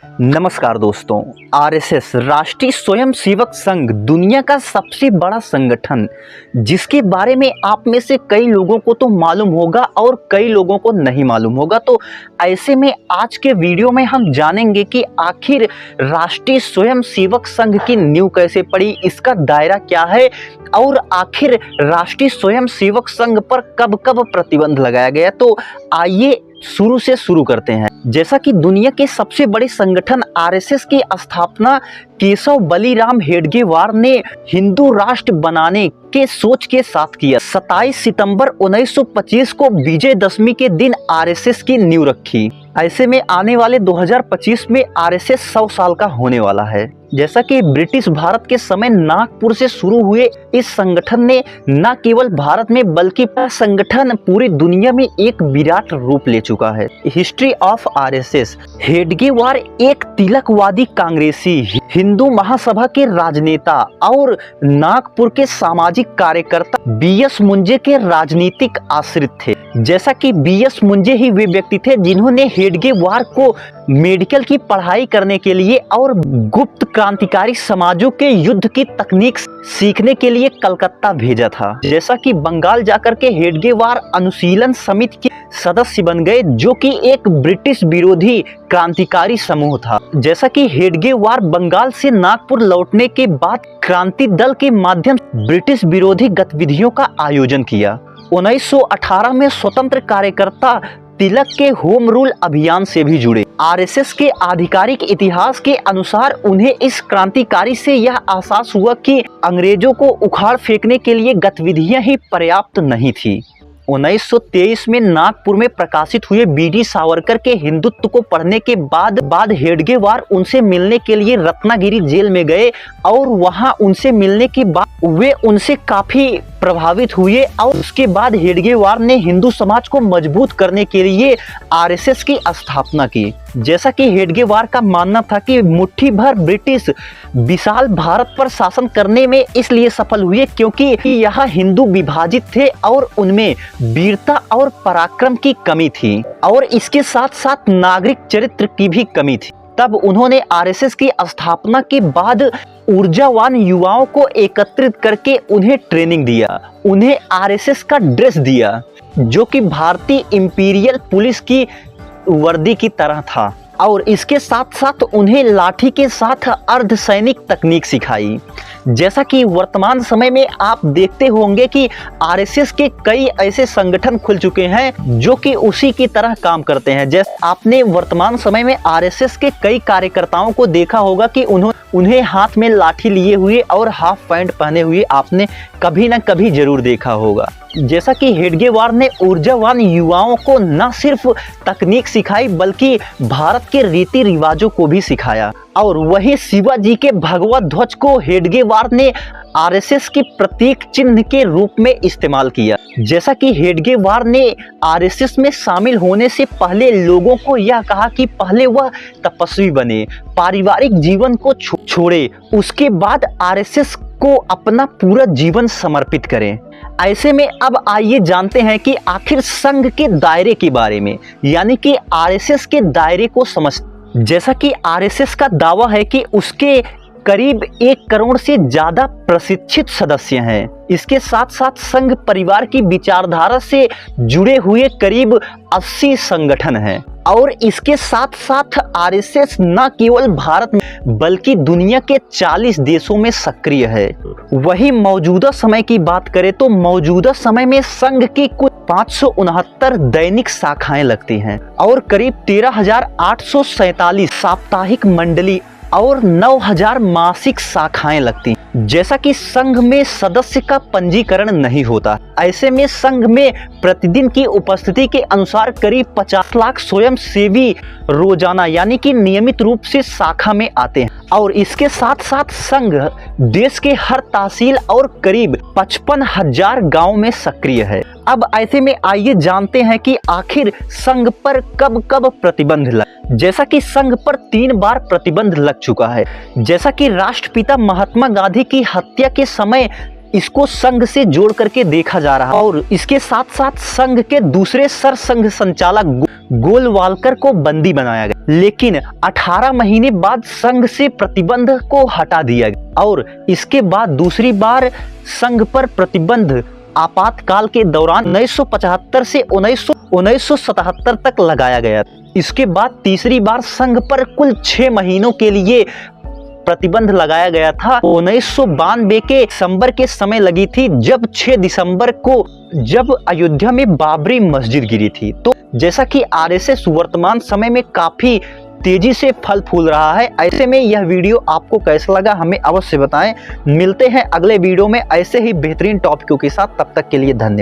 नमस्कार दोस्तों। आरएसएस राष्ट्रीय स्वयंसेवक संघ दुनिया का सबसे बड़ा संगठन, जिसके बारे में आप में से कई लोगों को तो मालूम होगा और कई लोगों को नहीं मालूम होगा। तो ऐसे में आज के वीडियो में हम जानेंगे कि आखिर राष्ट्रीय स्वयंसेवक संघ की नींव कैसे पड़ी, इसका दायरा क्या है और आखिर राष्ट्रीय स्वयंसेवक संघ पर कब कब प्रतिबंध लगाया गया। तो आइए शुरू से शुरू करते हैं। जैसा कि दुनिया के सबसे बड़े संगठन आरएसएस की स्थापना केशव बलिराम हेडगेवार ने हिंदू राष्ट्र बनाने के सोच के साथ किया। 27 सितंबर 1925 को विजयदशमी के दिन आरएसएस की नींव रखी। ऐसे में आने वाले 2025 में आरएसएस 100 साल का होने वाला है। जैसा कि ब्रिटिश भारत के समय नागपुर से शुरू हुए इस संगठन ने न केवल भारत में बल्कि संगठन पूरी दुनिया में एक विराट रूप ले चुका है। History of RSS. हेडगेवार एक तिलकवादी कांग्रेसी, हिंदू महासभा के राजनेता और नागपुर के सामाजिक कार्यकर्ता बीएस मुंजे के राजनीतिक आश्रित थे। जैसा कि बीएस मुंजे ही वे व्यक्ति थे जिन्होंने हेडगेवार को मेडिकल की पढ़ाई करने के लिए और गुप्त क्रांतिकारी समाजों के युद्ध की तकनीक सीखने के लिए कलकत्ता भेजा था। जैसा कि बंगाल जाकर के हेडगेवार अनुशीलन समिति के सदस्य बन गए, जो कि एक ब्रिटिश विरोधी क्रांतिकारी समूह था। जैसा कि हेडगेवार बंगाल से नागपुर लौटने के बाद क्रांति दल के माध्यम से ब्रिटिश विरोधी गतिविधियों का आयोजन किया। 1918 में स्वतंत्र कार्यकर्ता तिलक के होम रूल अभियान से भी जुड़े। आरएसएस के आधिकारिक इतिहास के अनुसार उन्हें इस क्रांतिकारी से यह एहसास हुआ कि अंग्रेजों को उखाड़ फेंकने के लिए गतिविधियां ही पर्याप्त नहीं थी। 1923 में नागपुर में प्रकाशित हुए बीडी सावरकर के हिंदुत्व को पढ़ने के बाद हेडगेवार उनसे मिलने के लिए रत्नागिरी जेल में गए और वहां उनसे मिलने के बाद वे उनसे काफी प्रभावित हुए और उसके बाद हेडगेवार ने हिंदू समाज को मजबूत करने के लिए आरएसएस की स्थापना की। जैसा कि हेडगेवार का मानना था कि मुट्ठी भर ब्रिटिश विशाल भारत पर शासन करने में इसलिए सफल हुए क्योंकि यहाँ हिंदू विभाजित थे और उनमें वीरता और पराक्रम की कमी थी और इसके साथ साथ नागरिक चरित्र की भी कमी थी। तब उन्होंने आरएसएस की स्थापना के बाद ऊर्जावान युवाओं को एकत्रित करके उन्हें ट्रेनिंग दिया, उन्हें आरएसएस का ड्रेस दिया जो कि भारतीय इंपीरियल पुलिस की वर्दी की तरह था और इसके साथ साथ उन्हें लाठी के साथ अर्धसैनिक तकनीक सिखाई। जैसा कि वर्तमान समय में आप देखते होंगे कि आरएसएस के कई ऐसे संगठन खुल चुके हैं जो कि उसी की तरह काम करते हैं। जैसे आपने वर्तमान समय में आरएसएस के कई कार्यकर्ताओं को देखा होगा कि उन्हें हाथ में लाठी लिए हुए और हाफ पैंट पहने हुए आपने कभी न कभी जरूर देखा होगा। जैसा कि हेडगेवार ने ऊर्जावान युवाओं को न सिर्फ तकनीक सिखाई बल्कि भारत के रीति रिवाजों को भी सिखाया और वही शिवाजी के भगवा ध्वज को हेडगेवार ने आरएसएस के प्रतीक चिन्ह के रूप में इस्तेमाल किया। जैसा कि हेडगेवार ने आरएसएस में शामिल होने से पहले लोगों को यह कहा कि पहले वह तपस्वी बने, पारिवारिक जीवन को छोड़े, उसके बाद आरएसएस को अपना पूरा जीवन समर्पित करें। ऐसे में अब आइए जानते हैं कि आखिर संघ के दायरे के बारे में, यानी कि आरएसएस के दायरे को समझ। जैसा कि आरएसएस का दावा है कि उसके करीब 1 करोड़ से ज्यादा प्रशिक्षित सदस्य हैं। इसके साथ साथ संघ परिवार की विचारधारा से जुड़े हुए करीब 80 संगठन हैं और इसके साथ साथ आरएसएस न केवल भारत में बल्कि दुनिया के 40 देशों में सक्रिय है। वही मौजूदा समय की बात करें तो मौजूदा समय में संघ की कुल 569 दैनिक शाखाएं लगती हैं और करीब 13,847 साप्ताहिक मंडली और 9,000 मासिक शाखाएं लगती। जैसा कि संघ में सदस्य का पंजीकरण नहीं होता, ऐसे में संघ में प्रतिदिन की उपस्थिति के अनुसार करीब 50 लाख स्वयंसेवी रोजाना यानी कि नियमित रूप से शाखा में आते हैं और इसके साथ साथ संघ देश के हर तहसील और करीब 55,000 गाँव में सक्रिय है। अब ऐसे में आइए जानते हैं कि आखिर संघ पर कब कब प्रतिबंध लगा। जैसा कि संघ पर 3 बार प्रतिबंध लग चुका है। जैसा कि राष्ट्रपिता महात्मा गांधी की हत्या के समय इसको संघ से जोड़ करके देखा जा रहा है और इसके साथ साथ संघ के दूसरे सर संघ संचालक गोलवालकर को बंदी बनाया गया। लेकिन 18 महीने बाद संघ से प्रतिबंध को हटा दिया गया और इसके बाद दूसरी बार संघ पर प्रतिबंध आपातकाल के दौरान 1975 से 1977 तक लगाया गया। इसके बाद तीसरी बार संघ पर कुल 6 महीनों के लिए प्रतिबंध लगाया गया था। 1992 के दिसंबर के समय लगी थी जब 6 दिसंबर को जब अयोध्या में बाबरी मस्जिद गिरी थी। तो जैसा कि आरएसएस वर्तमान समय में काफी तेजी से फल फूल रहा है, ऐसे में यह वीडियो आपको कैसा लगा हमें अवश्य बताएं। मिलते हैं अगले वीडियो में ऐसे ही बेहतरीन टॉपिकों के साथ, तब तक के लिए धन्यवाद।